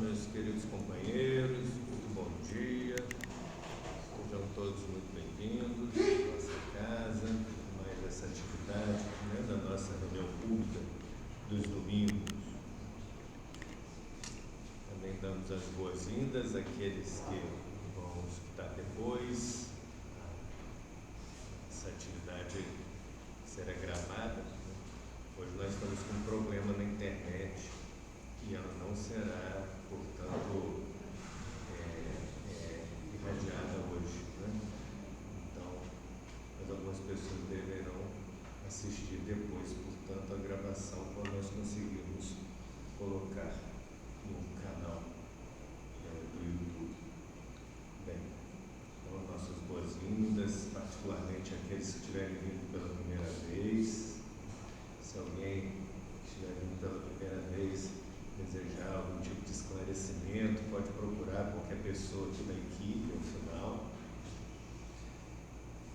meus queridos companheiros, muito bom dia, sejam todos muito bem-vindos à nossa casa, mais essa atividade, da nossa reunião pública dos domingos. Também damos as boas-vindas àqueles que vão escutar depois. Essa atividade será gravada. Hoje nós estamos com um problema na internet e ela não será, portanto, irradiada hoje, Então, mas algumas pessoas deverão assistir depois, portanto, a gravação, quando nós conseguirmos colocar no canal do YouTube. Bem, então, nossas boas-vindas, particularmente aqueles que estiverem vindo pela primeira vez. Se alguém estiver vindo pela primeira vez, desejar algum tipo de esclarecimento, pode procurar qualquer pessoa aqui da equipe ao final.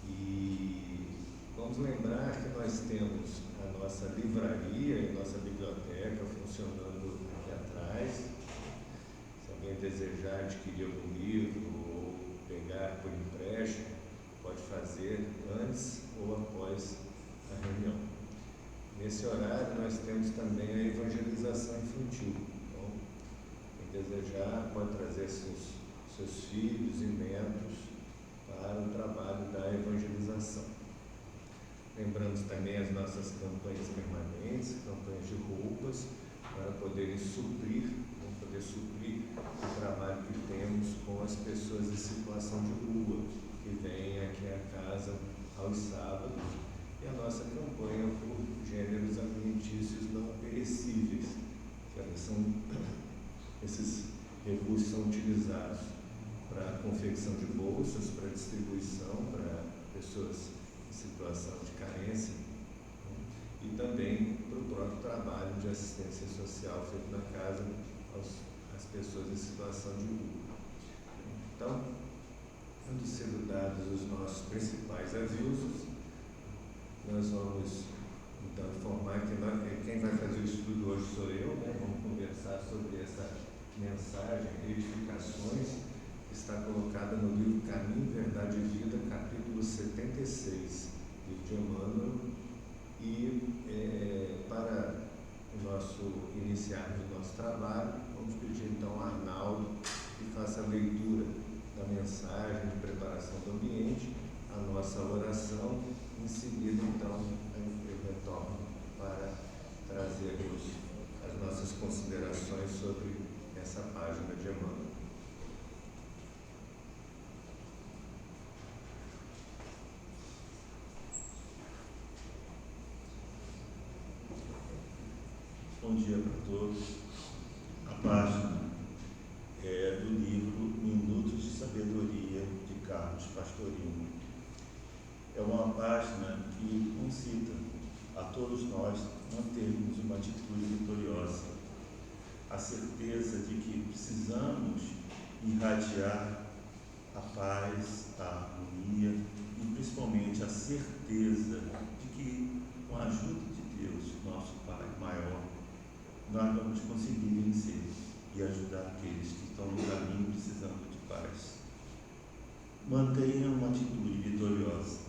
E vamos lembrar que nós temos a nossa livraria e nossa biblioteca funcionando aqui atrás. Se alguém desejar adquirir algum livro ou pegar por empréstimo, pode fazer antes ou após a reunião. Nesse horário, nós temos também a evangelização infantil. Então, quem desejar pode trazer seus filhos e netos para o trabalho da evangelização. Lembramos também as nossas campanhas permanentes, campanhas de roupas, para poder suprir o trabalho que temos com as pessoas em situação de rua, que vêm aqui à casa aos sábados. E a nossa campanha por gêneros alimentícios não perecíveis, esses recursos são utilizados para a confecção de bolsas, para distribuição para pessoas em situação de carência, e também para o próprio trabalho de assistência social feito na casa às pessoas em situação de rua. Então, tendo sido dados os nossos principais avisos, nós vamos, então, informar que quem vai fazer o estudo hoje sou eu, Vamos conversar sobre essa mensagem, edificações, que está colocada no livro Caminho, Verdade e Vida, capítulo 76, livro de Emmanuel. E para iniciarmos o nosso trabalho, vamos pedir então ao Arnaldo que faça a leitura da mensagem de preparação do ambiente, a nossa oração. Em seguida, então, eu retorno para trazermos as nossas considerações sobre essa página de Emmanuel. Bom dia para todos. A página é do livro Minutos de Sabedoria, de Carlos Pastorino. É uma página que concita a todos nós mantermos uma atitude vitoriosa, a certeza de que precisamos irradiar a paz, a harmonia e principalmente a certeza de que, com a ajuda de Deus, nosso Pai maior, nós vamos conseguir vencer e ajudar aqueles que estão no caminho precisando de paz. Mantenha uma atitude vitoriosa.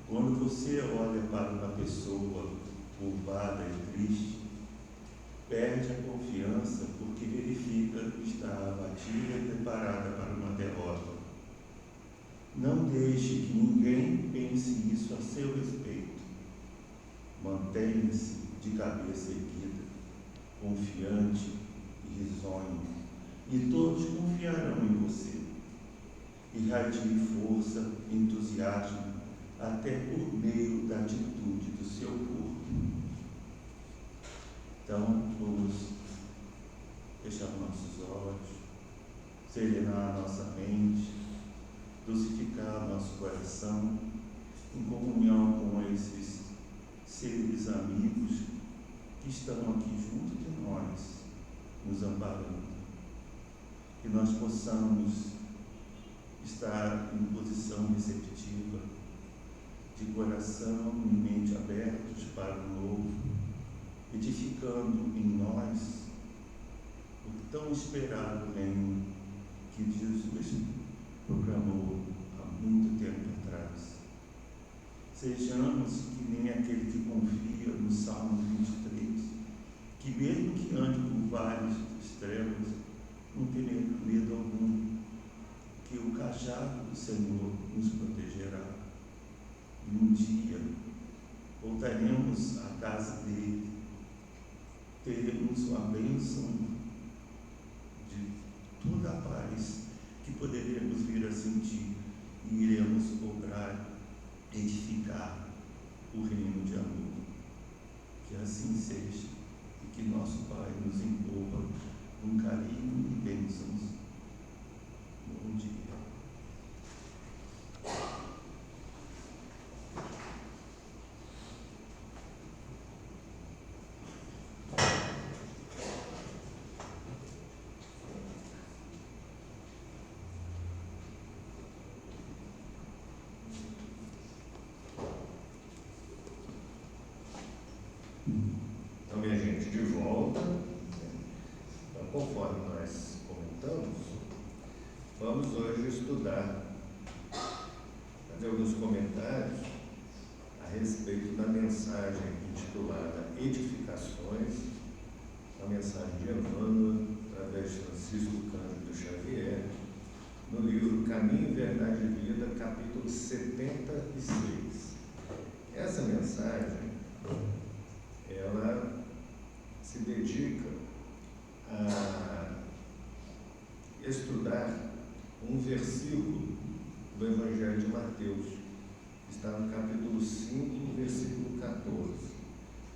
Quando você olha para uma pessoa curvada e triste, perde a confiança porque verifica que está abatida e preparada para uma derrota. Não deixe que ninguém pense isso a seu respeito. Mantenha-se de cabeça erguida, confiante e risonho, e todos confiarão em você. Irradie força, entusiasmo, até por meio da atitude do seu corpo. Então, vamos fechar nossos olhos, serenar a nossa mente, dosificar nosso coração, em comunhão com esses seres amigos que estão aqui junto de nós, nos amparando. Que nós possamos estar em posição receptiva, de coração e mente abertos para o novo, edificando em nós tão esperado reino que Jesus proclamou há muito tempo atrás. Sejamos que nem aquele que confia no Salmo 23, que mesmo que ande por vales das trevas, não terá medo algum, que o cajado do Senhor nos protegerá. E um dia voltaremos à casa dele, teremos a bênção de toda a paz que poderemos vir a sentir e iremos obrar, edificar o reino de amor. Que assim seja e que nosso Pai nos envolva com carinho e bênçãos. Bom dia. Então, minha gente, de volta. Então, conforme nós comentamos, vamos hoje estudar, fazer alguns comentários a respeito da mensagem intitulada Edificações, uma mensagem de Emmanuel, através de Francisco Cândido Xavier, no livro Caminho, Verdade e Vida, capítulo 76. Essa mensagem, ela se dedica a estudar um versículo do Evangelho de Mateus, que está no capítulo 5, versículo 14,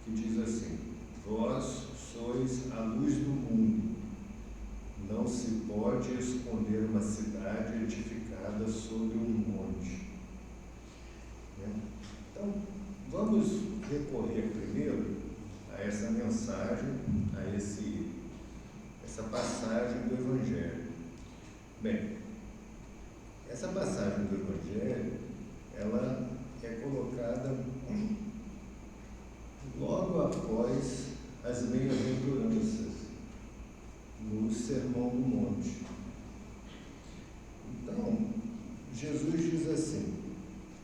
que diz assim: Vós sois a luz do mundo, não se pode esconder uma cidade edificada sobre um monte. Então, vamos recorrer primeiro a essa mensagem, a essa passagem do Evangelho. Bem, essa passagem do Evangelho, ela é colocada logo após as bem-aventuranças, no Sermão do Monte. Então, Jesus diz assim,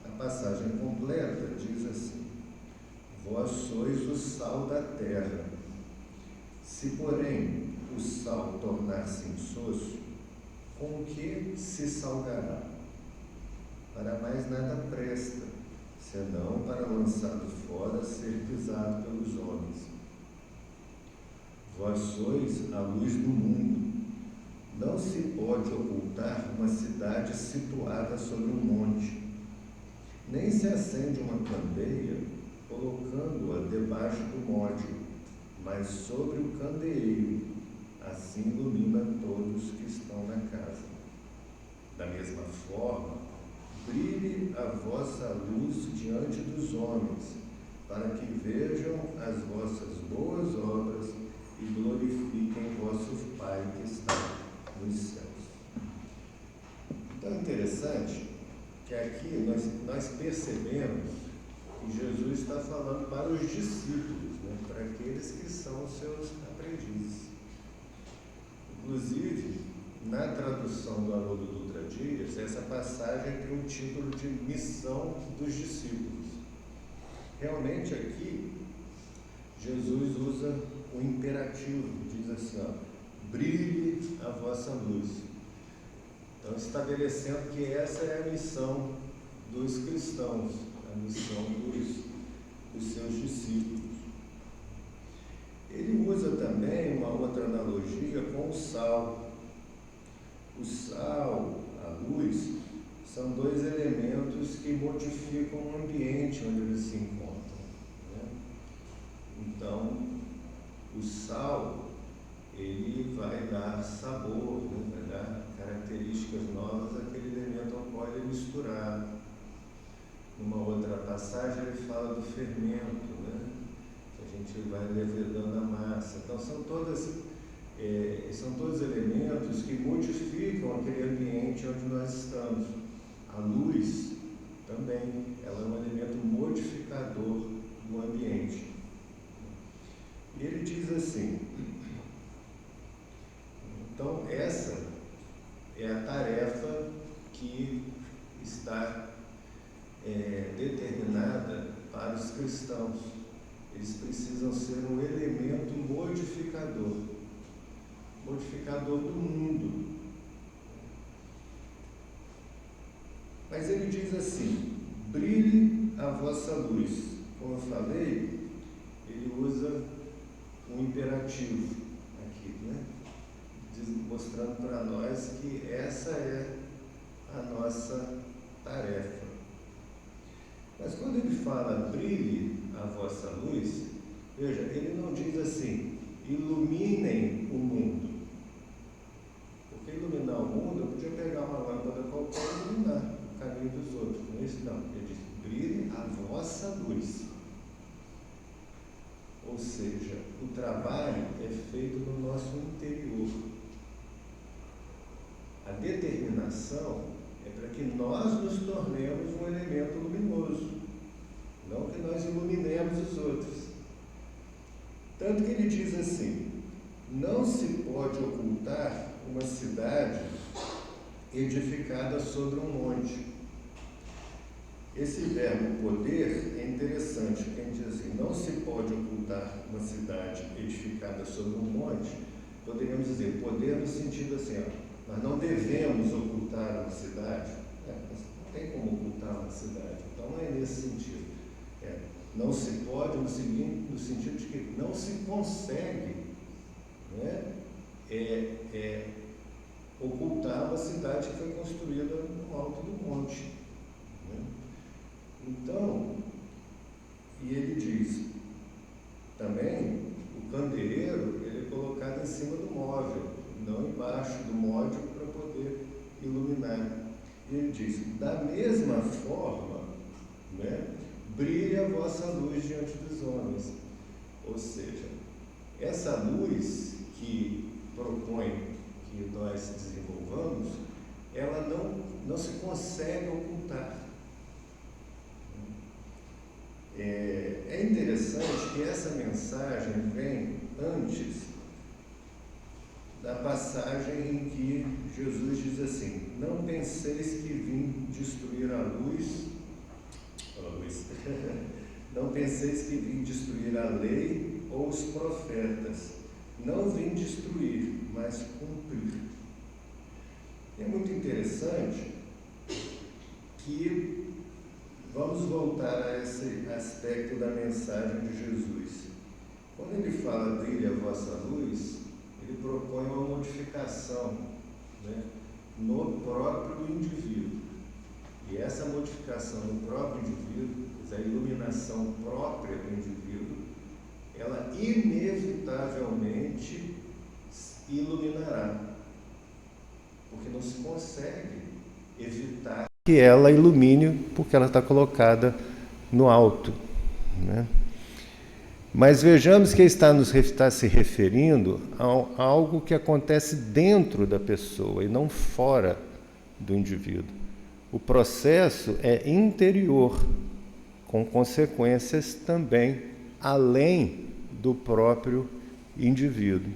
a passagem completa diz assim: Vós sois o sal da terra. Se, porém, o sal tornar-se insosso, com que se salgará? Para mais nada presta, senão para lançado fora ser pisado pelos homens. Vós sois a luz do mundo. Não se pode ocultar uma cidade situada sobre um monte, nem se acende uma candeia colocando-a debaixo do módio, mas sobre o candeeiro, assim ilumina todos que estão na casa. Da mesma forma, brilhe a vossa luz diante dos homens, para que vejam as vossas boas obras e glorifiquem vosso Pai que está nos céus. Então é interessante que aqui nós percebemos que Jesus está falando para os discípulos, para aqueles que são seus aprendizes. Inclusive, na tradução do Haroldo Dutra Dias, essa passagem tem o título de Missão dos Discípulos. Realmente aqui, Jesus usa o imperativo, diz assim, brilhe a vossa luz. Então, estabelecendo que essa é a missão dos cristãos, a missão dos seus discípulos. Ele usa também uma outra analogia com o sal. O sal, a luz, são dois elementos que modificam o ambiente onde eles se encontram. Então, o sal, ele vai dar sabor, vai dar características novas àquele elemento ao qual ele é misturado. Numa outra passagem ele fala do fermento, que a gente vai levedando a massa. Então são todos elementos que modificam aquele ambiente onde nós estamos. A luz também, ela é um elemento modificador do ambiente. E ele diz assim: cristãos. Eles precisam ser um elemento modificador do mundo. Mas ele diz assim: brilhe a vossa luz. Como eu falei, ele usa um imperativo aqui, né? Mostrando para nós que essa é a nossa tarefa. Mas quando ele fala brilhe a vossa luz, veja, ele não diz assim, iluminem o mundo. Porque iluminar o mundo, eu podia pegar uma lâmpada qualquer e iluminar o caminho dos outros. Não é isso, não. Ele diz, brilhe a vossa luz. Ou seja, o trabalho é feito no nosso interior. A determinação é para que nós nos tornemos um elemento luminoso, não que nós iluminemos os outros. Tanto que ele diz assim, não se pode ocultar uma cidade edificada sobre um monte. Esse verbo poder é interessante, porque ele diz assim, não se pode ocultar uma cidade edificada sobre um monte. Poderíamos dizer, poder no sentido assim, ó, nós não devemos ocultar uma cidade, não tem como ocultar uma cidade, então não é nesse sentido. Não se pode no sentido de que não se consegue, né, ocultar uma cidade que foi construída no alto do monte. Né? Então, e ele diz, também, o candeeiro ele é colocado em cima do móvel, não embaixo do móvel para poder iluminar. E ele diz, da mesma forma, né, brilha a vossa luz diante dos homens. Ou seja, essa luz que propõe que nós desenvolvamos, ela não se consegue ocultar. É interessante que essa mensagem vem antes da passagem em que Jesus diz assim, não penseis que vim destruir a luz, não penseis que vim destruir a lei ou os profetas, não vim destruir, mas cumprir. É muito interessante que vamos voltar a esse aspecto da mensagem de Jesus. Quando ele fala brilhe a vossa luz, ele propõe uma modificação, né, no próprio indivíduo. E essa modificação no próprio indivíduo, a iluminação própria do indivíduo, ela inevitavelmente iluminará. Porque não se consegue evitar que ela ilumine, porque ela está colocada no alto, né? Mas vejamos que ele está se referindo a algo que acontece dentro da pessoa e não fora do indivíduo. O processo é interior, com consequências também além do próprio indivíduo.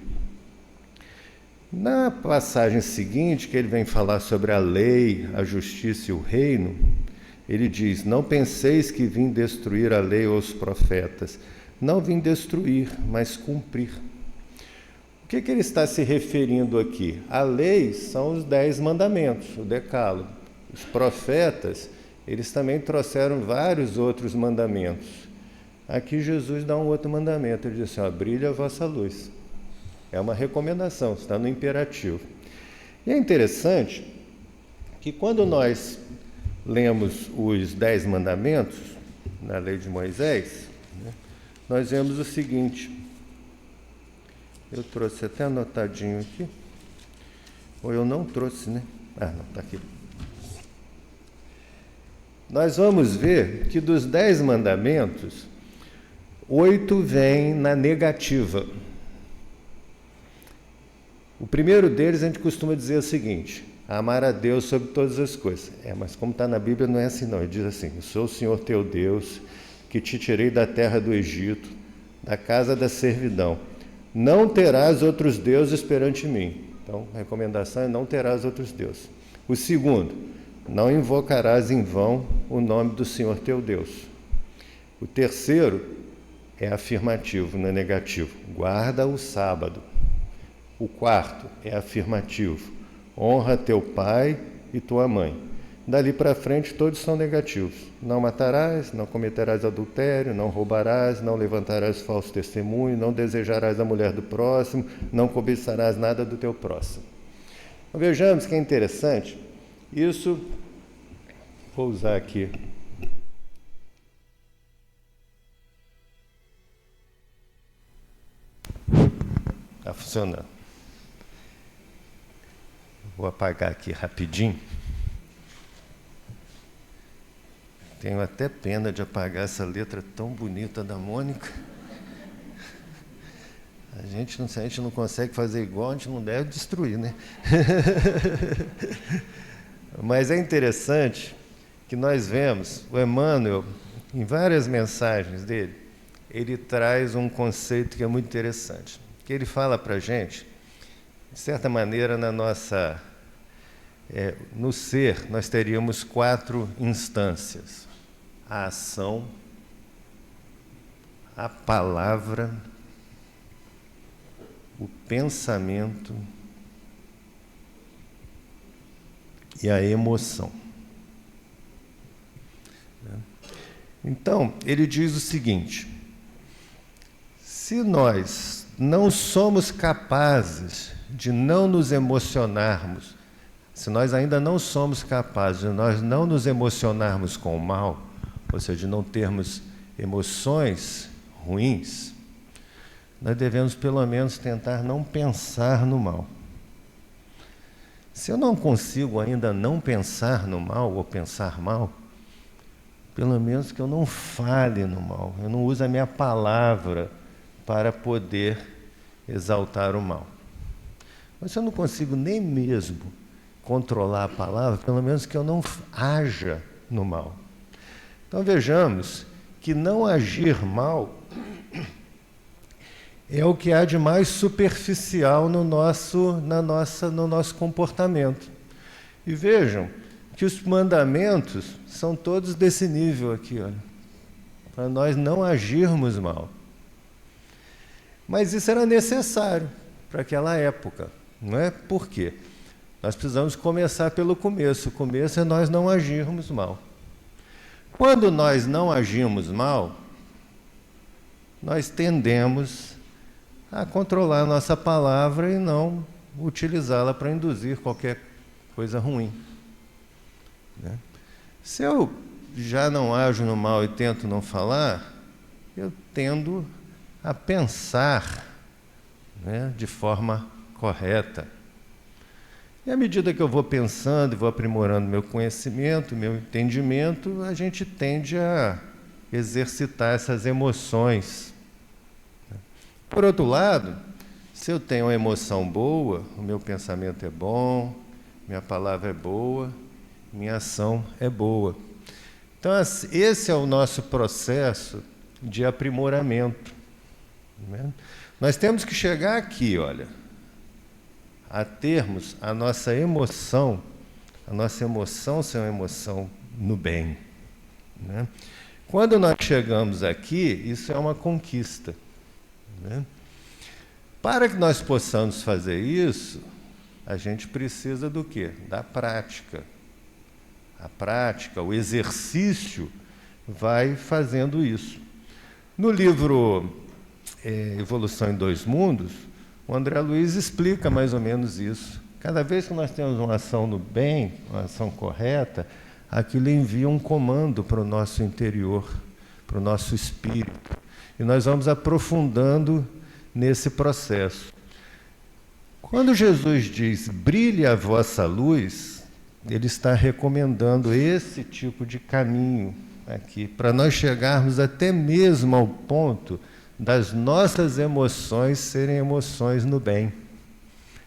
Na passagem seguinte, que ele vem falar sobre a lei, a justiça e o reino, ele diz, não penseis que vim destruir a lei ou os profetas. Não vim destruir, mas cumprir. O que ele está se referindo aqui? A lei são os 10 mandamentos, o decálogo. Os profetas, eles também trouxeram vários outros mandamentos. Aqui Jesus dá um outro mandamento, ele diz assim, ó, brilha a vossa luz. É uma recomendação, está no imperativo. E é interessante que quando nós lemos os 10 mandamentos na lei de Moisés, né, nós vemos o seguinte, eu trouxe até anotadinho aqui, ou eu não trouxe, né? Ah, não, está aqui. Nós vamos ver que dos 10 mandamentos, 8 vêm na negativa. O primeiro deles a gente costuma dizer o seguinte, amar a Deus sobre todas as coisas. Mas como está na Bíblia não é assim não, ele diz assim, eu sou o Senhor teu Deus, que te tirei da terra do Egito, da casa da servidão. Não terás outros deuses perante mim. Então, a recomendação é não terás outros deuses. O segundo, não invocarás em vão o nome do Senhor teu Deus. O terceiro é afirmativo, não é negativo. Guarda o sábado. O quarto é afirmativo. Honra teu pai e tua mãe. Dali para frente todos são negativos. Não matarás, não cometerás adultério, não roubarás, não levantarás falso testemunho, não desejarás a mulher do próximo, não cobiçarás nada do teu próximo. Então, vejamos que é interessante. Isso, vou usar aqui. Está funcionando. Vou apagar aqui rapidinho. Tenho até pena de apagar essa letra tão bonita da Mônica. A gente não consegue fazer igual, a gente não deve destruir, né? Mas é interessante que nós vemos, o Emmanuel, em várias mensagens dele, ele traz um conceito que é muito interessante. Que ele fala para a gente, de certa maneira, no ser, nós teríamos 4 instâncias. A ação, a palavra, o pensamento e a emoção. Então, ele diz o seguinte: se nós não somos capazes de não nos emocionarmos, se nós ainda não somos capazes de nós não nos emocionarmos com o mal, ou seja, de não termos emoções ruins, nós devemos pelo menos tentar não pensar no mal. Se eu não consigo ainda não pensar no mal ou pensar mal, pelo menos que eu não fale no mal, eu não use a minha palavra para poder exaltar o mal. Mas se eu não consigo nem mesmo controlar a palavra, pelo menos que eu não haja no mal. Então vejamos que não agir mal é o que há de mais superficial no nosso comportamento. E vejam que os mandamentos são todos desse nível aqui, olha, para nós não agirmos mal. Mas isso era necessário para aquela época, não é? Por quê? Nós precisamos começar pelo começo. O começo é nós não agirmos mal. Quando nós não agimos mal, nós tendemos a controlar a nossa palavra e não utilizá-la para induzir qualquer coisa ruim. Né? Se eu já não ajo no mal e tento não falar, eu tendo a pensar, né, de forma correta. E à medida que eu vou pensando e vou aprimorando meu conhecimento, meu entendimento, a gente tende a exercitar essas emoções. Por outro lado, se eu tenho uma emoção boa, o meu pensamento é bom, minha palavra é boa, minha ação é boa. Então, esse é o nosso processo de aprimoramento. Né? Nós temos que chegar aqui, olha, a termos a nossa emoção ser uma emoção no bem. Né? Quando nós chegamos aqui, isso é uma conquista. Né? Para que nós possamos fazer isso, a gente precisa do quê? Da prática. A prática, o exercício vai fazendo isso. No livro Evolução em Dois Mundos, o André Luiz explica mais ou menos isso. Cada vez que nós temos uma ação no bem, uma ação correta, aquilo envia um comando para o nosso interior, para o nosso espírito. E nós vamos aprofundando nesse processo. Quando Jesus diz, brilhe a vossa luz, ele está recomendando esse tipo de caminho aqui, para nós chegarmos até mesmo ao ponto das nossas emoções serem emoções no bem.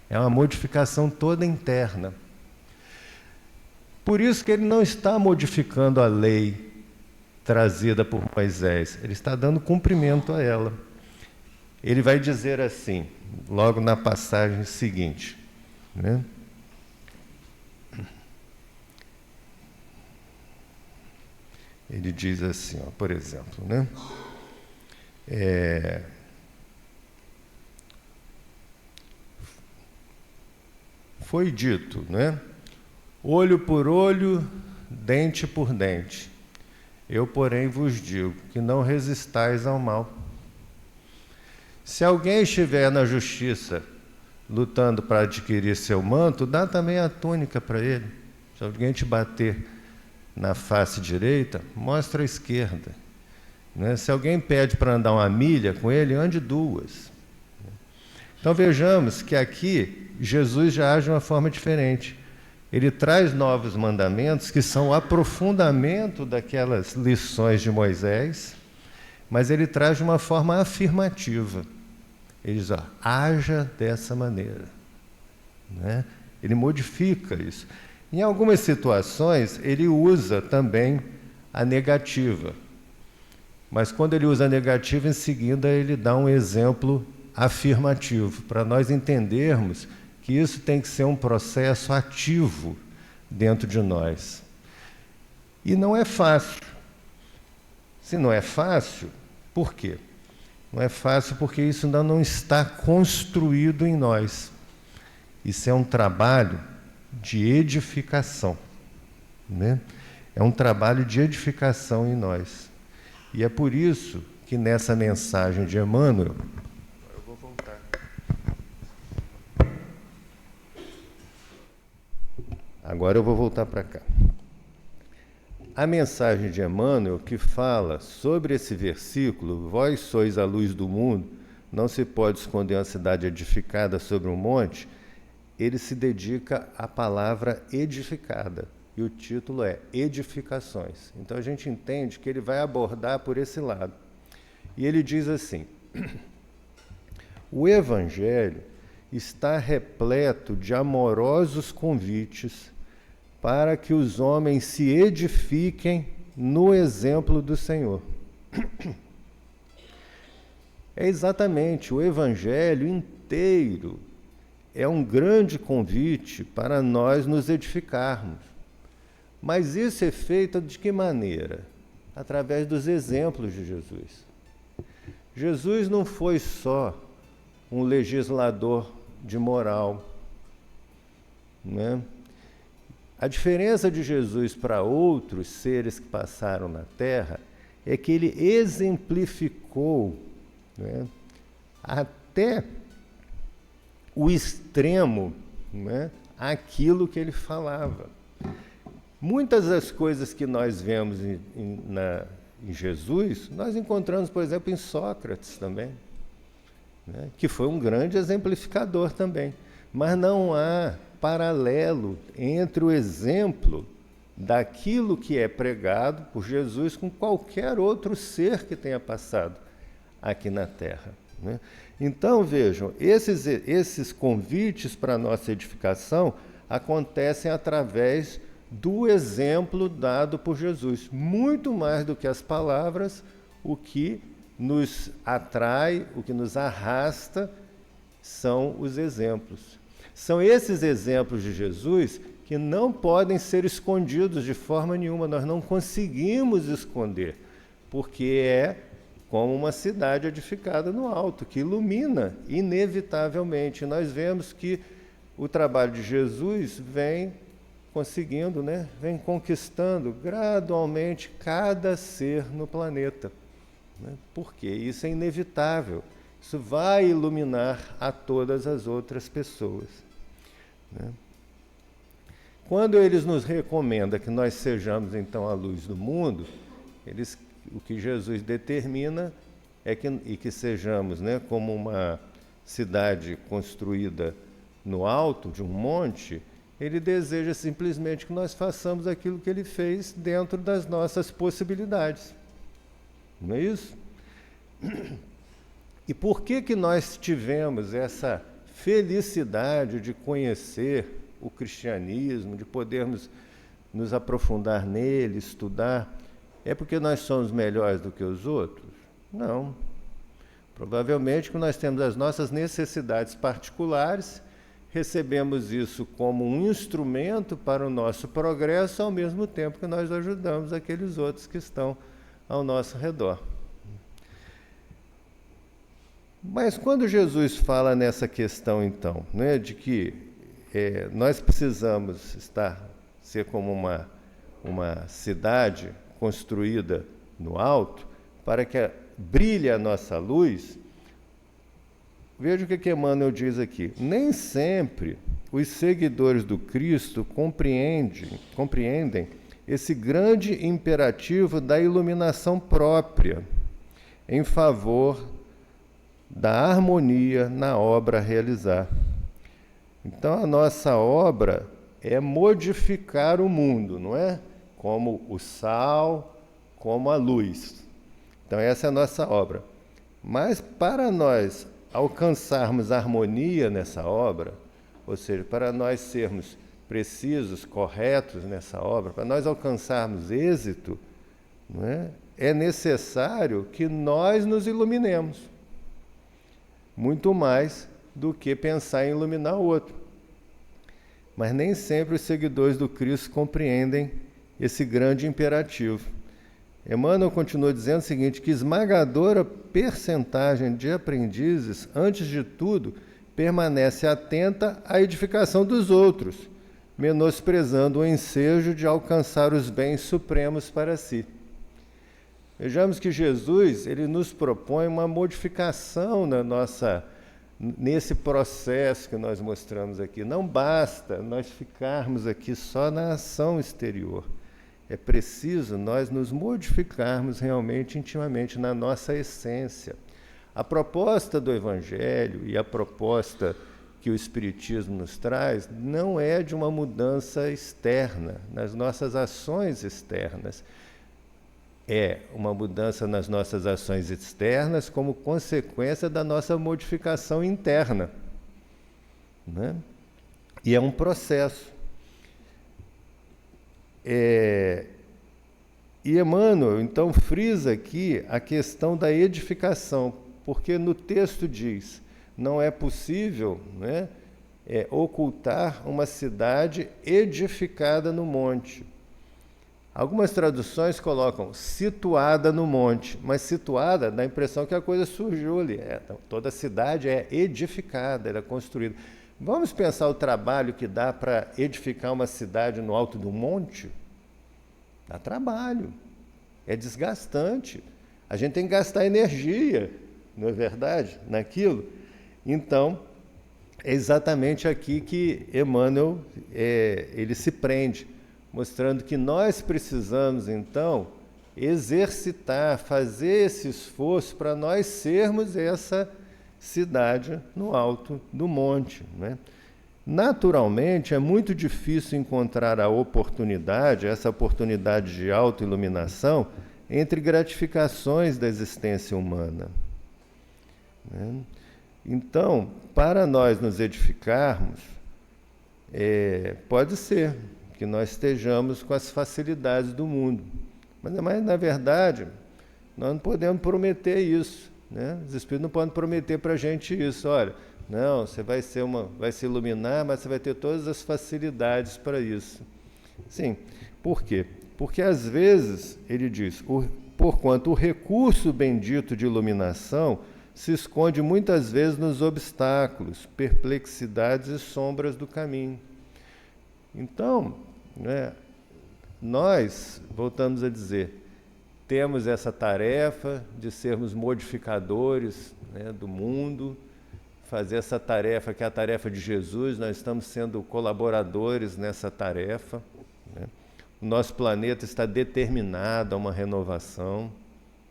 É uma modificação toda interna. Por isso que ele não está modificando a lei trazida por Moisés, ele está dando cumprimento a ela. Ele vai dizer assim, logo na passagem seguinte, né? Ele diz assim, ó, por exemplo, né? Foi dito, né? Olho por olho, dente por dente. Eu, porém, vos digo que não resistais ao mal. Se alguém estiver na justiça lutando para adquirir seu manto, dá também a túnica para ele. Se alguém te bater na face direita, mostra a esquerda. Né? Se alguém pede para andar 1 milha com ele, ande 2. Então vejamos que aqui Jesus já age de uma forma diferente. Ele traz novos mandamentos que são o aprofundamento daquelas lições de Moisés, mas ele traz de uma forma afirmativa. Ele diz, ó, haja dessa maneira. Né? Ele modifica isso. Em algumas situações, ele usa também a negativa. Mas quando ele usa a negativa, em seguida ele dá um exemplo afirmativo, para nós entendermos que isso tem que ser um processo ativo dentro de nós. E não é fácil. Se não é fácil, por quê? Não é fácil porque isso ainda não está construído em nós. Isso é um trabalho de edificação, né? É um trabalho de edificação em nós. E é por isso que nessa mensagem de Emmanuel, eu vou voltar. Agora eu vou voltar para cá. A mensagem de Emmanuel, que fala sobre esse versículo, vós sois a luz do mundo, não se pode esconder uma cidade edificada sobre um monte, ele se dedica à palavra edificada, e o título é Edificações. Então a gente entende que ele vai abordar por esse lado. E ele diz assim, o Evangelho está repleto de amorosos convites para que os homens se edifiquem no exemplo do Senhor. É exatamente, o Evangelho inteiro é um grande convite para nós nos edificarmos. Mas isso é feito de que maneira? Através dos exemplos de Jesus. Jesus não foi só um legislador de moral, né? A diferença de Jesus para outros seres que passaram na Terra é que ele exemplificou, né, até o extremo, né, aquilo que ele falava. Muitas das coisas que nós vemos em Jesus, nós encontramos, por exemplo, em Sócrates também, né, que foi um grande exemplificador também. Mas não há paralelo entre o exemplo daquilo que é pregado por Jesus com qualquer outro ser que tenha passado aqui na Terra, né? Então, vejam, esses convites para a nossa edificação acontecem através do exemplo dado por Jesus. Muito mais do que as palavras, o que nos atrai, o que nos arrasta, são os exemplos. São esses exemplos de Jesus que não podem ser escondidos de forma nenhuma. Nós não conseguimos esconder, porque é como uma cidade edificada no alto, que ilumina inevitavelmente. Nós vemos que o trabalho de Jesus vem conseguindo, né, vem conquistando gradualmente cada ser no planeta. Né? Porque isso é inevitável. Isso vai iluminar a todas as outras pessoas. Né? Quando eles nos recomendam que nós sejamos, então, a luz do mundo, o que Jesus determina é que sejamos, né, como uma cidade construída no alto de um monte. Ele deseja simplesmente que nós façamos aquilo que ele fez dentro das nossas possibilidades. Não é isso? E por que nós tivemos essa felicidade de conhecer o cristianismo, de podermos nos aprofundar nele, estudar? É porque nós somos melhores do que os outros? Não. Provavelmente que nós temos as nossas necessidades particulares recebemos isso como um instrumento para o nosso progresso, ao mesmo tempo que nós ajudamos aqueles outros que estão ao nosso redor. Mas quando Jesus fala nessa questão, então, né, de que nós precisamos ser como uma cidade construída no alto, para que brilhe a nossa luz, veja o que Emmanuel diz aqui. Nem sempre os seguidores do Cristo compreendem esse grande imperativo da iluminação própria em favor da harmonia na obra a realizar. Então, a nossa obra é modificar o mundo, não é? Como o sal, como a luz. Então, essa é a nossa obra. Mas, para nós alcançarmos harmonia nessa obra, ou seja, para nós sermos precisos, corretos nessa obra, para nós alcançarmos êxito, não é? É necessário que nós nos iluminemos, muito mais do que pensar em iluminar o outro. Mas nem sempre os seguidores do Cristo compreendem esse grande imperativo. Emmanuel continua dizendo o seguinte, que esmagadora percentagem de aprendizes, antes de tudo, permanece atenta à edificação dos outros, menosprezando o ensejo de alcançar os bens supremos para si. Vejamos que Jesus, ele nos propõe uma modificação nesse processo que nós mostramos aqui. Não basta nós ficarmos aqui só na ação exterior. É preciso nós nos modificarmos realmente, intimamente, na nossa essência. A proposta do Evangelho e a proposta que o Espiritismo nos traz não é de uma mudança externa, nas nossas ações externas. É uma mudança nas nossas ações externas como consequência da nossa modificação interna, né? E é um processo. E Emmanuel, então, frisa aqui a questão da edificação, porque no texto diz, não é possível, né, ocultar uma cidade edificada no monte. Algumas traduções colocam situada no monte, mas situada dá a impressão que a coisa surgiu ali. Então, toda cidade é edificada, ela é construída. Vamos pensar o trabalho que dá para edificar uma cidade no alto do monte? Dá trabalho, é desgastante. A gente tem que gastar energia, não é verdade? Naquilo. Então, é exatamente aqui que Emmanuel ele se prende, mostrando que nós precisamos, então, exercitar, fazer esse esforço para nós sermos essa cidade no alto do monte, né? Naturalmente, é muito difícil encontrar a oportunidade, essa oportunidade de autoiluminação, entre gratificações da existência humana, né? Então, para nós nos edificarmos, pode ser que nós estejamos com as facilidades do mundo. Mas, na verdade, nós não podemos prometer isso, né? Os Espíritos não podem prometer para a gente isso. Olha, não, você vai se iluminar, mas você vai ter todas as facilidades para isso. Sim, por quê? Porque, às vezes, ele diz, porquanto o recurso bendito de iluminação se esconde muitas vezes nos obstáculos, perplexidades e sombras do caminho. Então, né, nós, voltamos a dizer, temos essa tarefa de sermos modificadores, né, do mundo, fazer essa tarefa que é a tarefa de Jesus, nós estamos sendo colaboradores nessa tarefa, né? O nosso planeta está determinado a uma renovação,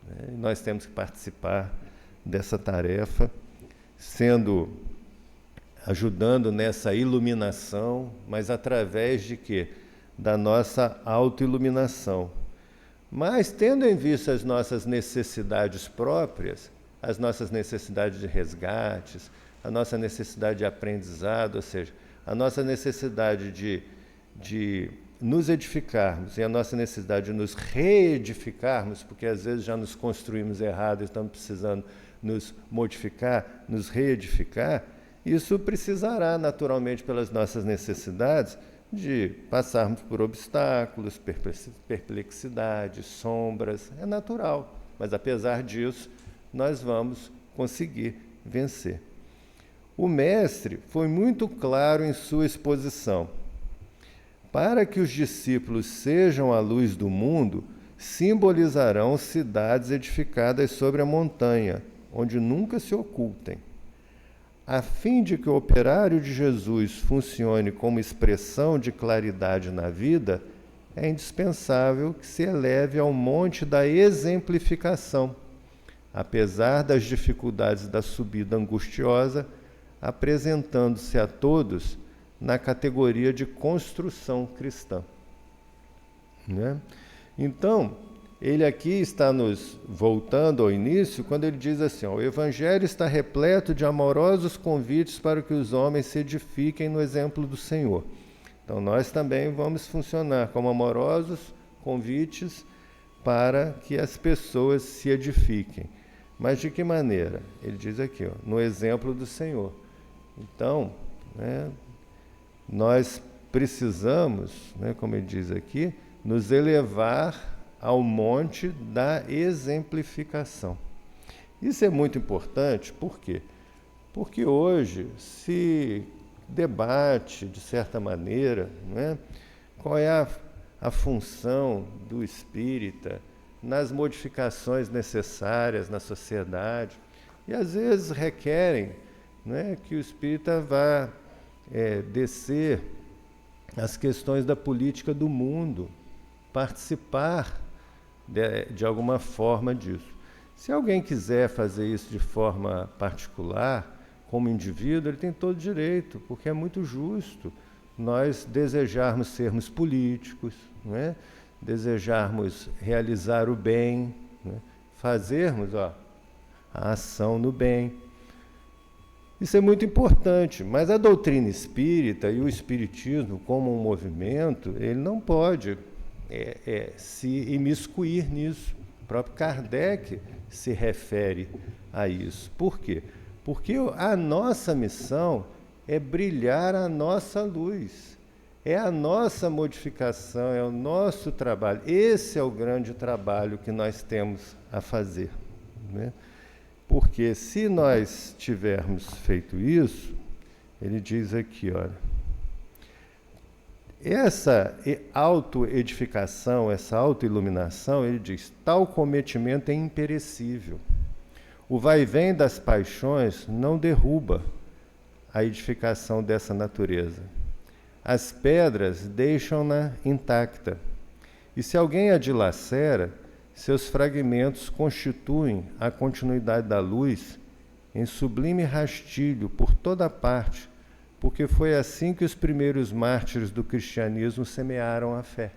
né? E nós temos que participar dessa tarefa, ajudando nessa iluminação, mas através de quê? Da nossa autoiluminação. Mas, tendo em vista as nossas necessidades próprias, as nossas necessidades de resgates, a nossa necessidade de aprendizado, ou seja, a nossa necessidade de nos edificarmos e a nossa necessidade de nos reedificarmos, porque às vezes já nos construímos errado e estamos precisando nos modificar, nos reedificar, isso precisará, naturalmente, pelas nossas necessidades, de passarmos por obstáculos, perplexidades, sombras, é natural. Mas, apesar disso, nós vamos conseguir vencer. O Mestre foi muito claro em sua exposição. Para que os discípulos sejam a luz do mundo, simbolizarão cidades edificadas sobre a montanha, onde nunca se ocultem. A fim de que o operário de Jesus funcione como expressão de claridade na vida, é indispensável que se eleve ao monte da exemplificação, apesar das dificuldades da subida angustiosa, apresentando-se a todos na categoria de construção cristã. Né? Então, ele aqui está nos voltando ao início, quando ele diz assim, ó, o Evangelho está repleto de amorosos convites para que os homens se edifiquem no exemplo do Senhor. Então, nós também vamos funcionar como amorosos convites para que as pessoas se edifiquem. Mas de que maneira? Ele diz aqui, ó, no exemplo do Senhor. Então, né, nós precisamos, né, como ele diz aqui, nos elevar ao monte da exemplificação. Isso é muito importante, por quê? Porque hoje se debate, de certa maneira, né, qual é a função do espírita nas modificações necessárias na sociedade, e às vezes requerem, né, que o espírita vá descer as questões da política do mundo, participar de alguma forma disso. Se alguém quiser fazer isso de forma particular, como indivíduo, ele tem todo direito, porque é muito justo nós desejarmos sermos políticos, não é? Desejarmos realizar o bem, né? Fazermos a ação no bem. Isso é muito importante, mas a doutrina espírita e o espiritismo como um movimento, ele não pode se imiscuir nisso. O próprio Kardec se refere a isso. Por quê? Porque a nossa missão é brilhar a nossa luz, é a nossa modificação, é o nosso trabalho. Esse é o grande trabalho que nós temos a fazer, né? Porque se nós tivermos feito isso, ele diz aqui, olha, essa autoedificação, essa autoiluminação, ele diz, tal cometimento é imperecível. O vai-vem das paixões não derruba a edificação dessa natureza. As pedras deixam-na intacta. E se alguém a dilacera, seus fragmentos constituem a continuidade da luz em sublime rastilho por toda parte, porque foi assim que os primeiros mártires do cristianismo semearam a fé.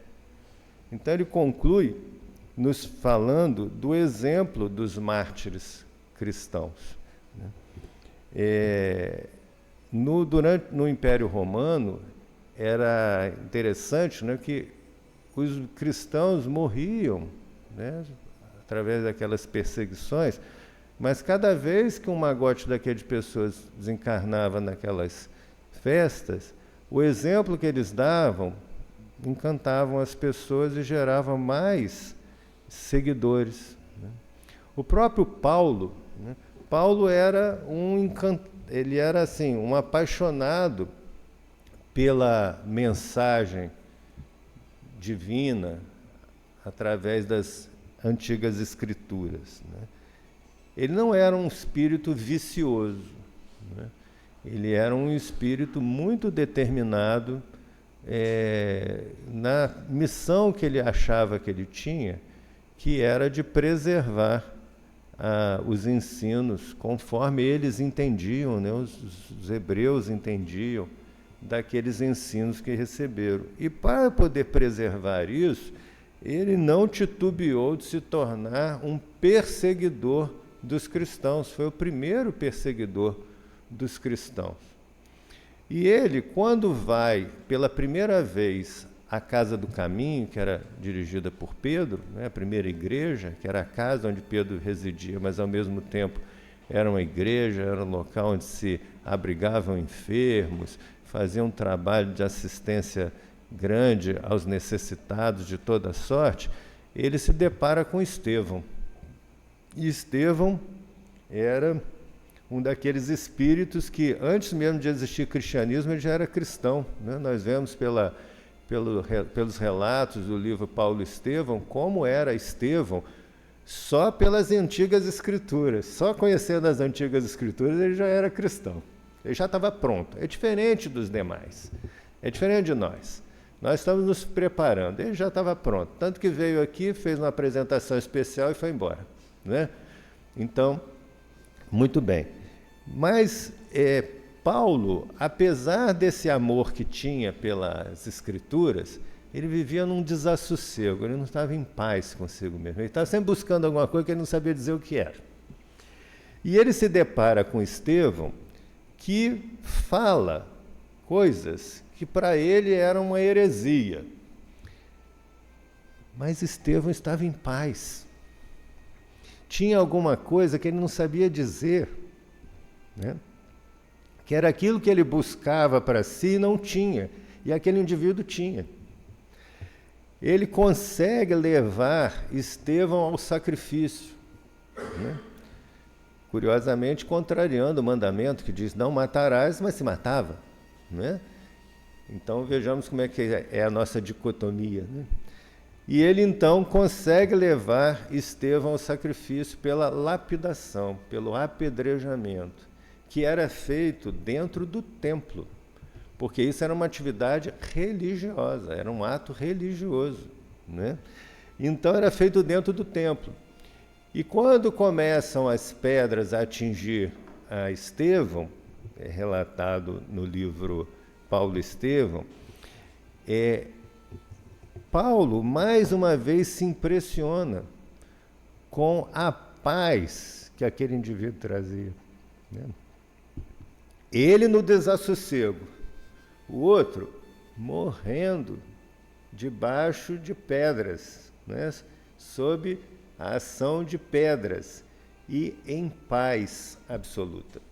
Então ele conclui nos falando do exemplo dos mártires cristãos. No Império Romano, era interessante, né, que os cristãos morriam, né, através daquelas perseguições, mas cada vez que um magote daquele de pessoas desencarnava naquelas festas, o exemplo que eles davam encantavam as pessoas e gerava mais seguidores, né? O próprio Paulo, né? Paulo era ele era assim, um apaixonado pela mensagem divina através das antigas escrituras, né? Ele não era um espírito vicioso, né? Ele era um espírito muito determinado na missão que ele achava que ele tinha, que era de preservar os ensinos conforme eles entendiam, né? Os hebreus entendiam daqueles ensinos que receberam. E para poder preservar isso, ele não titubeou de se tornar um perseguidor dos cristãos. Foi o primeiro perseguidor dos cristãos. E ele, quando vai pela primeira vez à Casa do Caminho, que era dirigida por Pedro, né, a primeira igreja, que era a casa onde Pedro residia, mas ao mesmo tempo era uma igreja, era um local onde se abrigavam enfermos, faziam um trabalho de assistência grande aos necessitados de toda sorte, ele se depara com Estevão. E Estevão era um daqueles espíritos que, antes mesmo de existir cristianismo, ele já era cristão, né? Nós vemos pelos relatos do livro Paulo Estevão, como era Estevão, só pelas antigas escrituras. Só conhecendo as antigas escrituras, ele já era cristão. Ele já estava pronto. É diferente dos demais. É diferente de nós. Nós estamos nos preparando. Ele já estava pronto. Tanto que veio aqui, fez uma apresentação especial e foi embora, né? Então, muito bem. Mas Paulo, apesar desse amor que tinha pelas Escrituras, ele vivia num desassossego, ele não estava em paz consigo mesmo. Ele estava sempre buscando alguma coisa que ele não sabia dizer o que era. E ele se depara com Estevão, que fala coisas que para ele eram uma heresia. Mas Estevão estava em paz. Tinha alguma coisa que ele não sabia dizer, né? Que era aquilo que ele buscava para si e não tinha, e aquele indivíduo tinha. Ele consegue levar Estevão ao sacrifício, né? Curiosamente contrariando o mandamento que diz não matarás, mas se matava, né? Então vejamos como é que é a nossa dicotomia, né? E ele então consegue levar Estevão ao sacrifício pela lapidação, pelo apedrejamento, que era feito dentro do templo, porque isso era uma atividade religiosa, era um ato religioso, né? Então era feito dentro do templo. E quando começam as pedras a atingir a Estevão, é relatado no livro Paulo Estevão, Paulo mais uma vez se impressiona com a paz que aquele indivíduo trazia, né? Ele no desassossego, o outro morrendo debaixo de pedras, né? Sob a ação de pedras e em paz absoluta.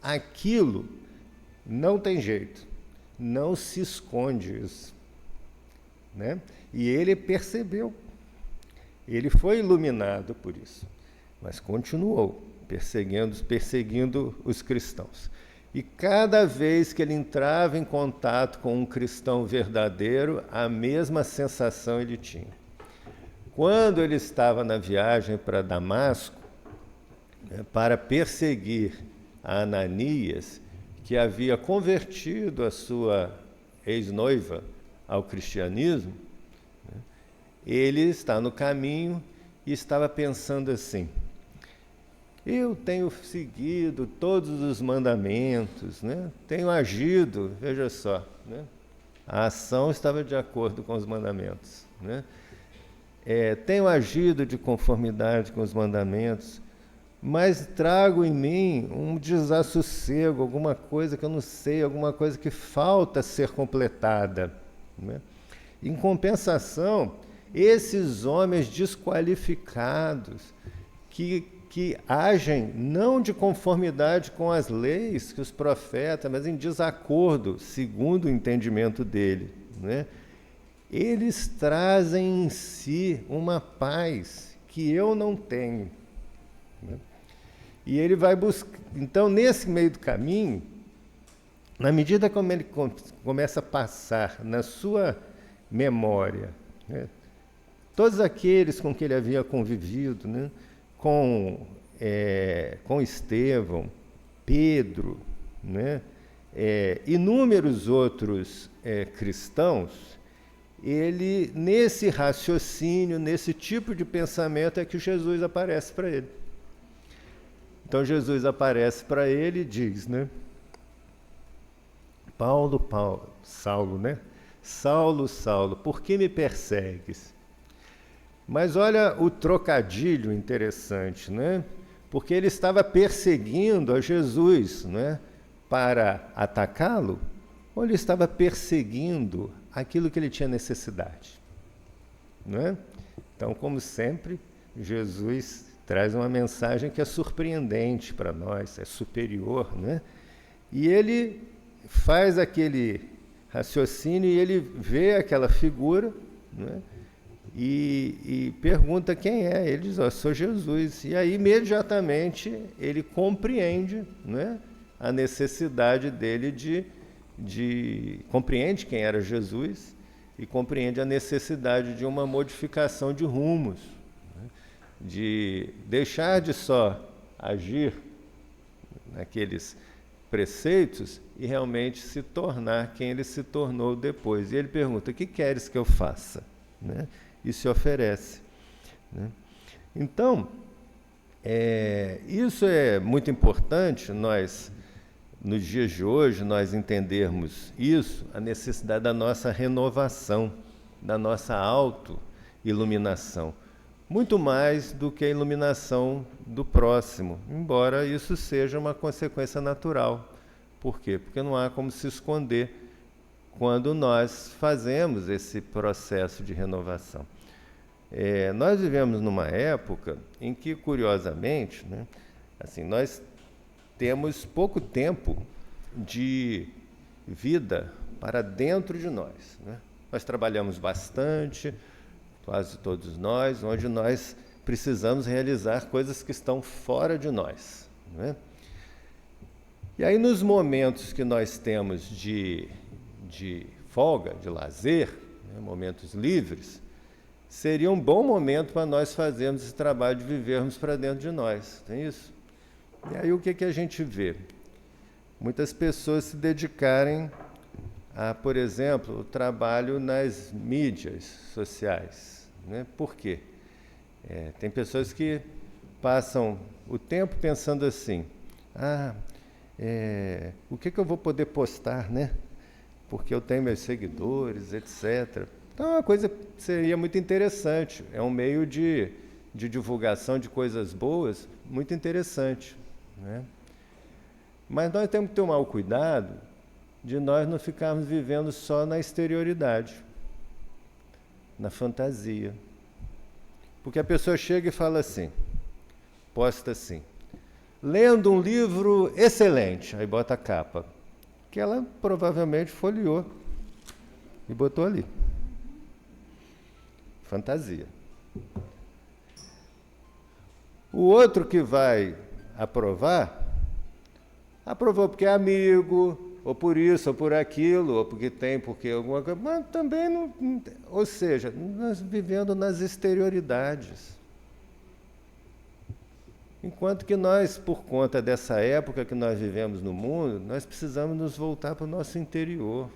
Aquilo não tem jeito, não se esconde isso, né? E ele percebeu, ele foi iluminado por isso, mas continuou perseguindo os cristãos. E cada vez que ele entrava em contato com um cristão verdadeiro, a mesma sensação ele tinha. Quando ele estava na viagem para Damasco, para perseguir a Ananias, que havia convertido a sua ex-noiva ao cristianismo, ele está no caminho e estava pensando assim: eu tenho seguido todos os mandamentos, né? Tenho agido, veja só, né? A ação estava de acordo com os mandamentos, né? Tenho agido de conformidade com os mandamentos, mas trago em mim um desassossego, alguma coisa que eu não sei, alguma coisa que falta ser completada, né? Em compensação, esses homens desqualificados, que agem não de conformidade com as leis que os profetas, mas em desacordo, segundo o entendimento dele, né? Eles trazem em si uma paz que eu não tenho, né? E ele vai buscar. Então, nesse meio do caminho, na medida como ele começa a passar na sua memória, né, todos aqueles com que ele havia convivido, né, com Estevão, Pedro, né, inúmeros outros cristãos, ele, nesse raciocínio, nesse tipo de pensamento, é que Jesus aparece para ele. Então Jesus aparece para ele e diz, né, Saulo, né? Saulo, Saulo, por que me persegues? Mas olha o trocadilho interessante, né? Porque ele estava perseguindo a Jesus, né, para atacá-lo, ou ele estava perseguindo aquilo que ele tinha necessidade, né? Então, como sempre, Jesus traz uma mensagem que é surpreendente para nós, é superior, né? E ele faz aquele raciocínio e ele vê aquela figura, né? E pergunta quem é. Ele diz: sou Jesus. E aí imediatamente ele compreende, né, a necessidade dele compreende quem era Jesus e compreende a necessidade de uma modificação de rumos, né, de deixar de só agir naqueles preceitos e realmente se tornar quem ele se tornou depois. E ele pergunta: o que queres que eu faça? Né? E se oferece. Né? Então, isso é muito importante, nós, nos dias de hoje, nós entendermos isso, a necessidade da nossa renovação, da nossa auto-iluminação, muito mais do que a iluminação do próximo, embora isso seja uma consequência natural. Por quê? Porque não há como se esconder quando nós fazemos esse processo de renovação. Nós vivemos numa época em que, curiosamente, né, assim, nós temos pouco tempo de vida para dentro de nós, né? Nós trabalhamos bastante, quase todos nós, onde nós precisamos realizar coisas que estão fora de nós, né? E aí, nos momentos que nós temos de folga, de lazer, né, momentos livres, seria um bom momento para nós fazermos esse trabalho de vivermos para dentro de nós, tem isso? E aí o que a gente vê? Muitas pessoas se dedicarem a, por exemplo, o trabalho nas mídias sociais, né? Por quê? Tem pessoas que passam o tempo pensando assim: o que eu vou poder postar, né? Porque eu tenho meus seguidores, etc. Então, é uma coisa que seria muito interessante. É um meio de divulgação de coisas boas muito interessante, né? Mas nós temos que tomar o cuidado de nós não ficarmos vivendo só na exterioridade, na fantasia. Porque a pessoa chega e fala assim, posta assim: lendo um livro excelente, aí bota a capa, que ela provavelmente folheou e botou ali. Fantasia. O outro que vai aprovar, aprovou porque é amigo, ou por isso, ou por aquilo, ou porque alguma coisa, mas também não. Ou seja, nós vivendo nas exterioridades. Enquanto que nós, por conta dessa época que nós vivemos no mundo, nós precisamos nos voltar para o nosso interior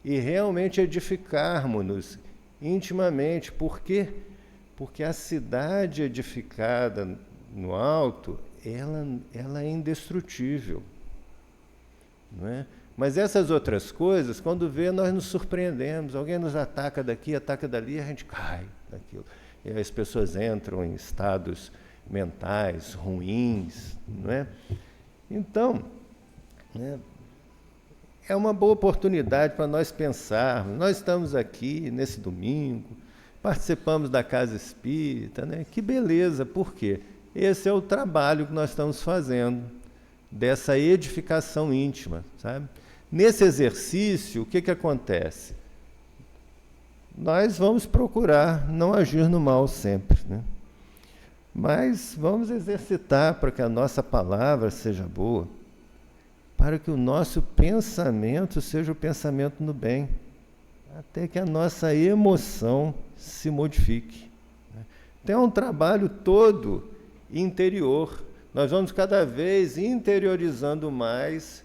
e realmente edificarmos-nos intimamente. Por quê? Porque a cidade edificada no alto, ela é indestrutível, não é? Mas essas outras coisas, quando vê, nós nos surpreendemos. Alguém nos ataca daqui, ataca dali, a gente cai daquilo. E as pessoas entram em estados mentais ruins, não é? Então, né, é uma boa oportunidade para nós pensarmos. Nós estamos aqui nesse domingo, participamos da Casa Espírita, né? Que beleza, por quê? Esse é o trabalho que nós estamos fazendo, dessa edificação íntima, sabe? Nesse exercício, o que acontece? Nós vamos procurar não agir no mal sempre, né? Mas vamos exercitar para que a nossa palavra seja boa, para que o nosso pensamento seja o pensamento no bem, até que a nossa emoção se modifique. Então é um trabalho todo interior. Nós vamos cada vez interiorizando mais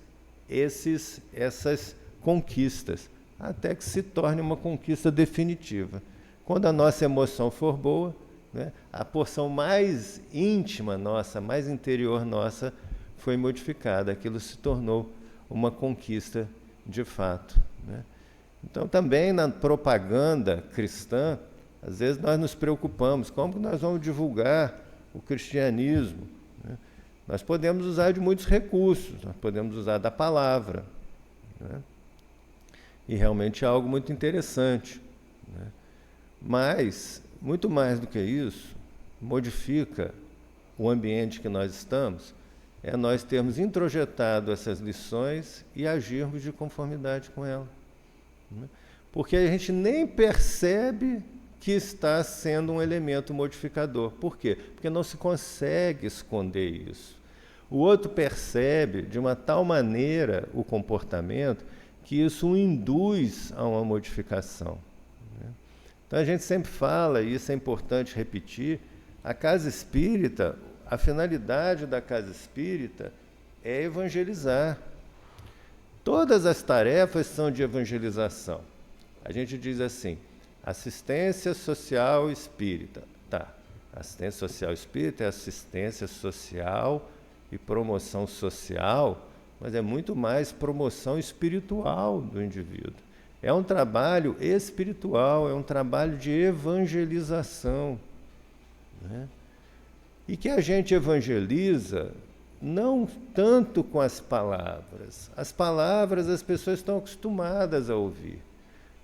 essas conquistas, até que se torne uma conquista definitiva. Quando a nossa emoção for boa, né, a porção mais íntima nossa, mais interior nossa, foi modificada. Aquilo se tornou uma conquista de fato, né? Então, também na propaganda cristã, às vezes nós nos preocupamos, como que nós vamos divulgar o cristianismo, né? Nós podemos usar de muitos recursos, nós podemos usar da palavra, né? E realmente é algo muito interessante, né? Mas, muito mais do que isso, modifica o ambiente que nós estamos, é nós termos introjetado essas lições e agirmos de conformidade com ela. Porque a gente nem percebe que está sendo um elemento modificador. Por quê? Porque não se consegue esconder isso. O outro percebe de uma tal maneira o comportamento que isso o induz a uma modificação. Então a gente sempre fala, e isso é importante repetir, a casa espírita, a finalidade da casa espírita é evangelizar. Todas as tarefas são de evangelização. A gente diz assim, assistência social espírita. Tá, assistência social espírita é assistência social e promoção social, mas é muito mais promoção espiritual do indivíduo. É um trabalho espiritual, é um trabalho de evangelização, né? E que a gente evangeliza não tanto com as palavras. As palavras as pessoas estão acostumadas a ouvir,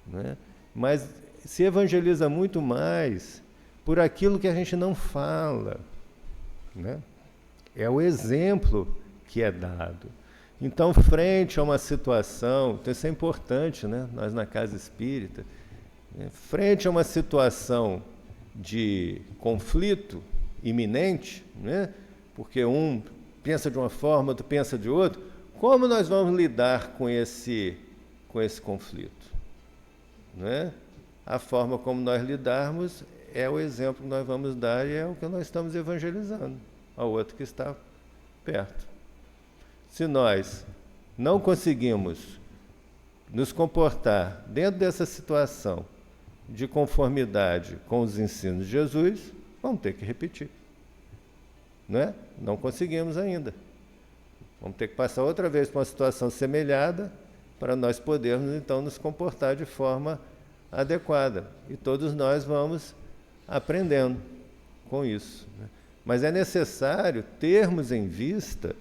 né? Mas se evangeliza muito mais por aquilo que a gente não fala, né? É o exemplo que é dado. Então, frente a uma situação, então isso é importante, né? Nós na casa espírita, né? Frente a uma situação de conflito iminente, né? Porque um pensa de uma forma, outro pensa de outra, como nós vamos lidar com esse conflito? Né? A forma como nós lidarmos é o exemplo que nós vamos dar e é o que nós estamos evangelizando ao outro que está perto. Se nós não conseguimos nos comportar dentro dessa situação de conformidade com os ensinos de Jesus, vamos ter que repetir. Não é? Não conseguimos ainda. Vamos ter que passar outra vez por uma situação semelhada para nós podermos, então, nos comportar de forma adequada. E todos nós vamos aprendendo com isso, né? Mas é necessário termos em vista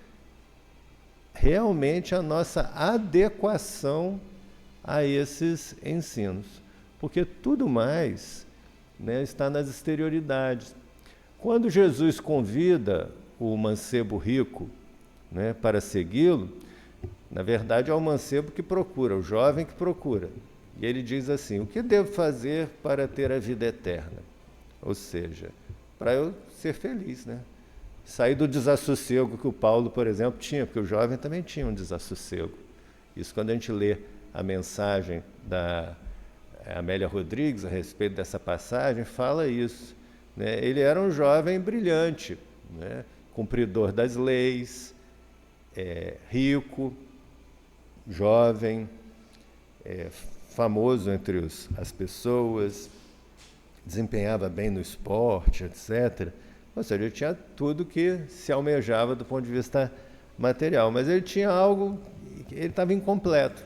realmente a nossa adequação a esses ensinos. Porque tudo mais, né, está nas exterioridades. Quando Jesus convida o mancebo rico, né, para segui-lo, na verdade é o mancebo que procura, o jovem que procura. E ele diz assim, o que devo fazer para ter a vida eterna? Ou seja, para eu ser feliz, né? Sair do desassossego que o Paulo, por exemplo, tinha, porque o jovem também tinha um desassossego. Isso quando a gente lê a mensagem da Amélia Rodrigues a respeito dessa passagem, fala isso, né? Ele era um jovem brilhante, né? Cumpridor das leis, rico, jovem, famoso entre as pessoas, desempenhava bem no esporte, etc. Ou seja, ele tinha tudo que se almejava do ponto de vista material, mas ele tinha algo, ele estava incompleto.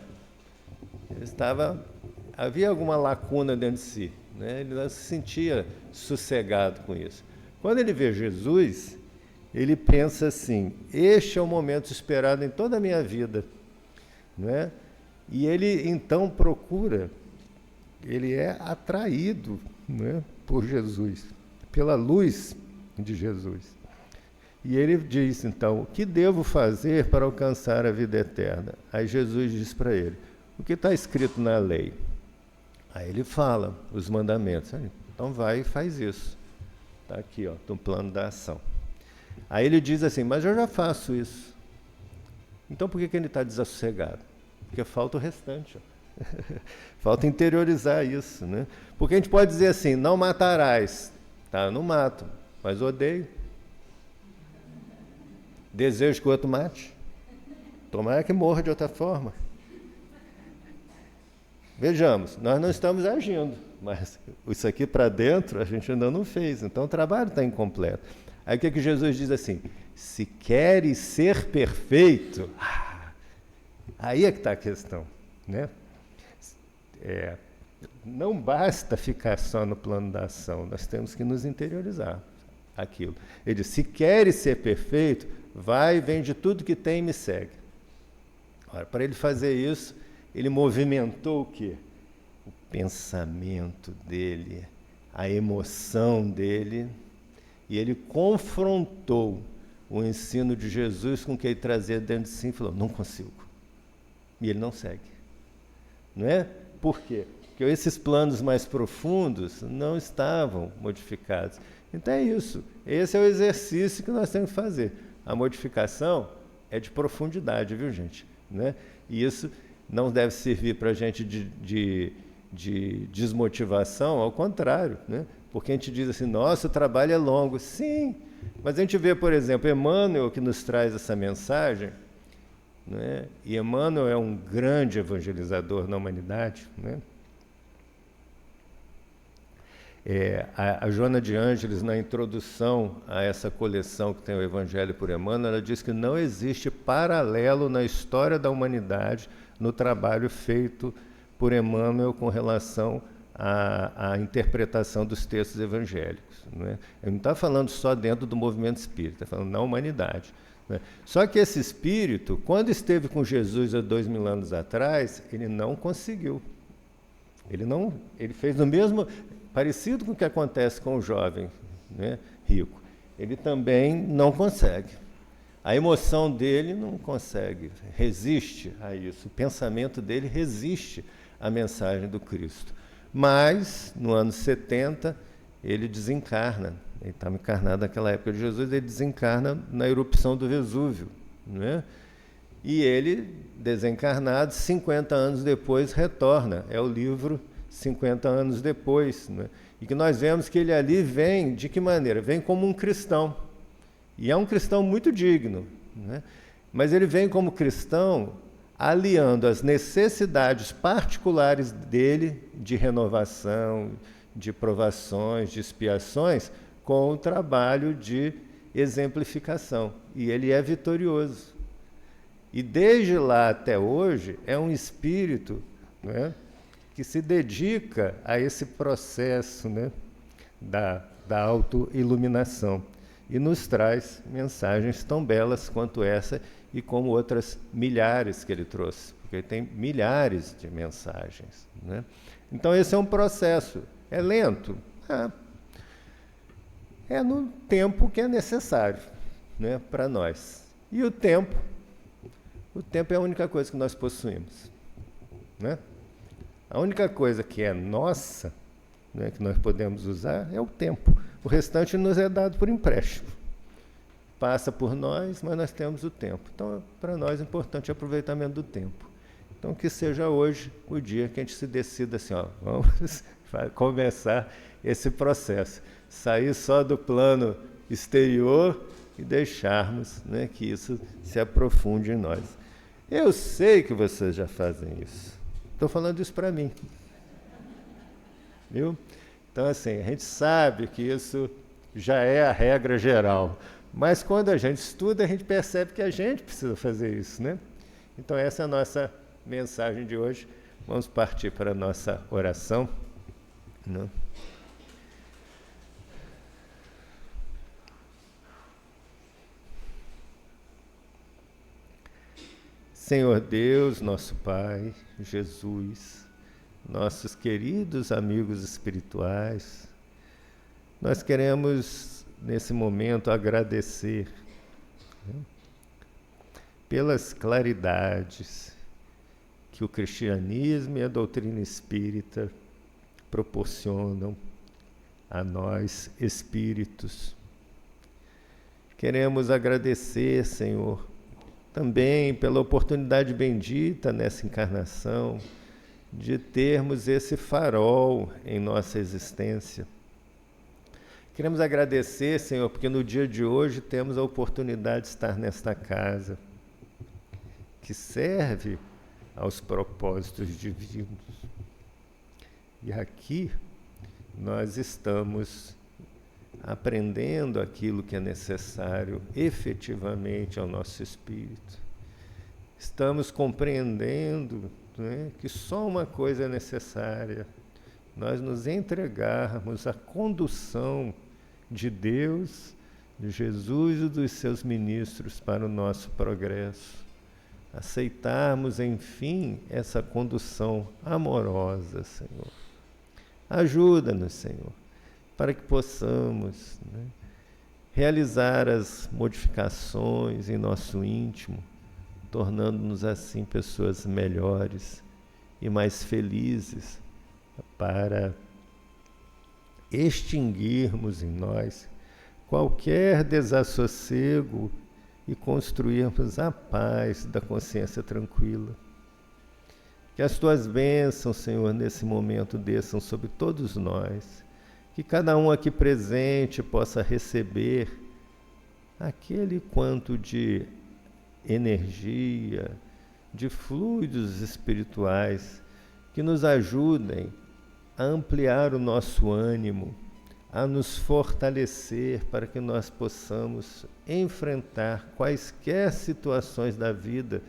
Havia alguma lacuna dentro de si, né? Ele não se sentia sossegado com isso. Quando ele vê Jesus, ele pensa assim, este é o momento esperado em toda a minha vida, né? E ele então procura, ele é atraído, né, por Jesus, pela luz de Jesus. E ele diz, então, o que devo fazer para alcançar a vida eterna? Aí Jesus diz para ele, o que está escrito na lei? Aí ele fala os mandamentos. Então vai e faz isso. Está aqui, ó, no plano da ação. Aí ele diz assim, mas eu já faço isso. Então por que ele está desassossegado? Porque falta o restante. Ó. Falta interiorizar isso, né? Porque a gente pode dizer assim, não matarás. Tá, eu não mato, mas odeio. Desejo que o outro mate. Tomara que morra de outra forma. Vejamos, nós não estamos agindo, mas isso aqui para dentro a gente ainda não fez, então o trabalho está incompleto. Aí o que Jesus diz assim, se queres ser perfeito, aí é que está a questão, né? Não basta ficar só no plano da ação, nós temos que nos interiorizar aquilo. Ele diz, se queres ser perfeito, vai, vende tudo que tem e me segue. Ora, para ele fazer isso, ele movimentou o quê? O pensamento dele, a emoção dele, E ele confrontou o ensino de Jesus com o que ele trazia dentro de si e falou, não consigo. E ele não segue. Não é? Por quê? Porque esses planos mais profundos não estavam modificados. Então é isso. Esse é o exercício que nós temos que fazer. A modificação é de profundidade, viu, gente? Né? E isso não deve servir para a gente de desmotivação, ao contrário, né? Porque a gente diz assim, nossa, o trabalho é longo. Sim, mas a gente vê, por exemplo, Emmanuel, que nos traz essa mensagem, né? E Emmanuel é um grande evangelizador na humanidade, né? A Joana de Ângeles, na introdução a essa coleção que tem o Evangelho por Emmanuel, ela diz que não existe paralelo na história da humanidade no trabalho feito por Emmanuel com relação à interpretação dos textos evangélicos. Né? Ele não está falando só dentro do movimento espírita, está falando na humanidade. Né? Só que esse espírito, quando esteve com Jesus há 2000 anos atrás, ele não conseguiu. Ele fez o mesmo... Parecido com o que acontece com o jovem, né, rico. Ele também não consegue. A emoção dele não consegue, resiste a isso. O pensamento dele resiste à mensagem do Cristo. Mas, no ano 70, ele desencarna. Ele estava encarnado naquela época de Jesus, ele desencarna na erupção do Vesúvio. Né? E ele, desencarnado, 50 anos depois, retorna. É o livro 50 anos depois, né? E que nós vemos que ele ali vem, de que maneira? Vem como um cristão, e é um cristão muito digno, né? Mas ele vem como cristão aliando as necessidades particulares dele de renovação, de provações, de expiações, com o trabalho de exemplificação, e ele é vitorioso. E desde lá até hoje é um espírito, né, que se dedica a esse processo, né, da autoiluminação e nos traz mensagens tão belas quanto essa e como outras milhares que ele trouxe, porque ele tem milhares de mensagens. Né? Então esse é um processo, é lento, é no tempo que é necessário, né, para nós. E o tempo é a única coisa que nós possuímos. Né? A única coisa que é nossa, né, que nós podemos usar, é o tempo. O restante nos é dado por empréstimo. Passa por nós, mas nós temos o tempo. Então, para nós, é importante o aproveitamento do tempo. Então, que seja hoje o dia que a gente se decida assim, vamos começar esse processo. Sair só do plano exterior e deixarmos, né, que isso se aprofunde em nós. Eu sei que vocês já fazem isso. Estou falando isso para mim. Viu? Então, assim, a gente sabe que isso já é a regra geral. Mas quando a gente estuda, a gente percebe que a gente precisa fazer isso, né? Então, essa é a nossa mensagem de hoje. Vamos partir para a nossa oração. Né? Senhor Deus, nosso Pai, Jesus, nossos queridos amigos espirituais, nós queremos, nesse momento, agradecer, né, pelas claridades que o cristianismo e a doutrina espírita proporcionam a nós, espíritos. Queremos agradecer, Senhor, também pela oportunidade bendita nessa encarnação de termos esse farol em nossa existência. Queremos agradecer, Senhor, porque no dia de hoje temos a oportunidade de estar nesta casa, que serve aos propósitos divinos. E aqui nós estamos aprendendo aquilo que é necessário efetivamente ao nosso espírito. Estamos compreendendo, né, que só uma coisa é necessária: nós nos entregarmos à condução de Deus, de Jesus e dos seus ministros para o nosso progresso. Aceitarmos, enfim, essa condução amorosa, Senhor. Ajuda-nos, Senhor, para que possamos, né, realizar as modificações em nosso íntimo, tornando-nos assim pessoas melhores e mais felizes, para extinguirmos em nós qualquer desassossego e construirmos a paz da consciência tranquila. Que as tuas bênçãos, Senhor, nesse momento desçam sobre todos nós, que cada um aqui presente possa receber aquele quanto de energia, de fluidos espirituais que nos ajudem a ampliar o nosso ânimo, a nos fortalecer para que nós possamos enfrentar quaisquer situações da vida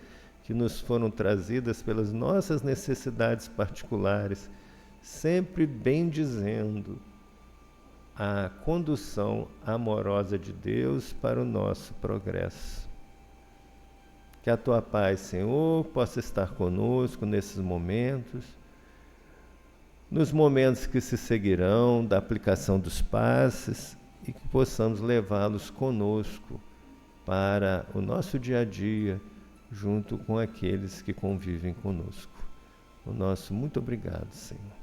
que nos foram trazidas pelas nossas necessidades particulares, sempre bendizendo a condução amorosa de Deus para o nosso progresso. Que a tua paz, Senhor, possa estar conosco nesses momentos, nos momentos que se seguirão da aplicação dos passes, e que possamos levá-los conosco para o nosso dia a dia, junto com aqueles que convivem conosco. O nosso muito obrigado, Senhor.